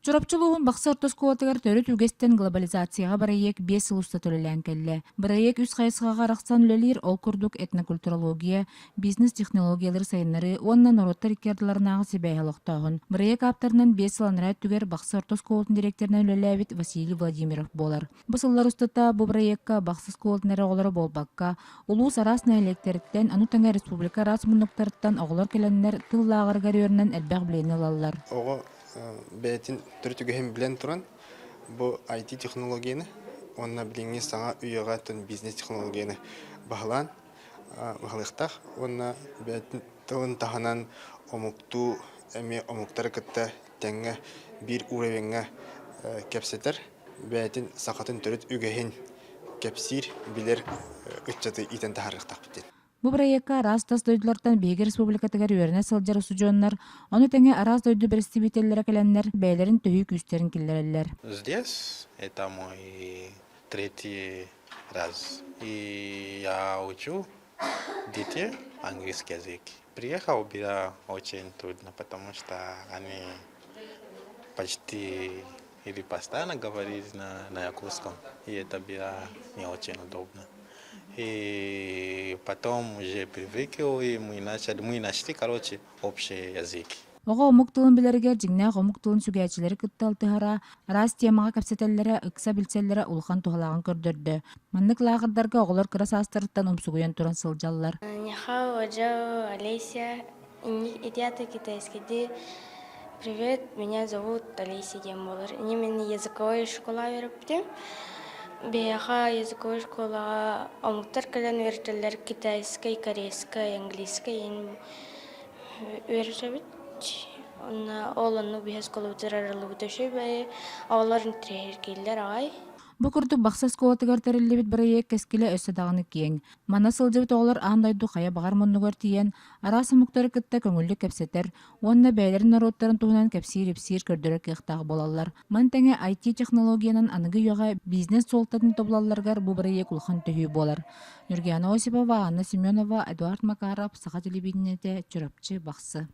Чорапчылуғын бақсы ортоскуатыгар төрі түгестен глобализацияға барайек 5 ұлыста төлелен кәлі. Барайек үз қайысыға қарақсан үлелер ол күрдік этнокультурология, бизнес-технологиялар сайынлары, оннан ороттар икерділарынағы себәйхалықтағын. Барайек аптарынан 5 сыланырат түгер бақсы ортоскуатын директорынан үлеләбет Василий Владимиров болар. Бұсыллар ұстата бұл барайекка бақсы скуатынары оғылары болбаққа, ұлыс арас нәйлектеріттен ану таңа республика арас мұндықтарыттан оғылар келенлер тыллағырғар өрінен әлбәқ білейін алалар. Бәйтін түртігіхен білен тұран, бұл IT технологияны, онына біліңе саңа үйеға түн бизнес технологияны бағылан, бағылықтақ, онына бәйтін тылын тағынан омукту, әме омуктары кітті тәңі бір уровенге кәпсетер, бәйтін сақатын түріт үгіхен кәпсир білер үтчаты итен тағарықтақ біттен. Бу проектка арас тас дойдулардан Бейгі республикатыгар үйеріне сылжар усуджоннар, оны тәңе арас дойду берестибителлері кәләннер, бәйлерін төхі күстерін келлерелер. Здесь это мой третий раз. И я учу детей английский язык. Приехал, было очень трудно, потому что они почти или постоянно говорили на якутском, и это было не очень удобно. И потом уже привыкли, и мы нашли, короче, общий язык. Оға омук тылын білергер жигнәқ омук тылын сүгәчілері кытталтыхара, арас темаға кәпсетеллері, ықса білселлері улхан тухалағын көрдірді. Маннык лағырдарға оғылар кырас астырыттан омсугуян туран сылжаллар. Нихао, Аджао, Олеся, идиаты китайский. Привет, меня зовут Олеся Демболар. Они меня языковая школа вероятно. Беха языковая школа, омуктар кален вертеллер китайской, корейской, английской вероятно. Оланну бихес колутерарлы бүтөшөй бай, оларын трейгейлер ай. Бу курдук бакса сколатыгар тереллебит барайек кескиле өссөдагыны киен. Мана сылжыбыт оғылар аандайду хая багар моннугар тиен, арасы муктары кытта көңүллү кепсетер, онна бәйлерин народтарын туһунан кепсир көрдөрөр кыяктагы болалар. Ман тәңе IT технологиянын аныгы юга бизнес солтатын топлалларгар бу барайек улхан төһүү болар. Нургияна Осипова, Анна Семенова, Эдуард Макаров, Саха телевидениеде Чорапчы баксы.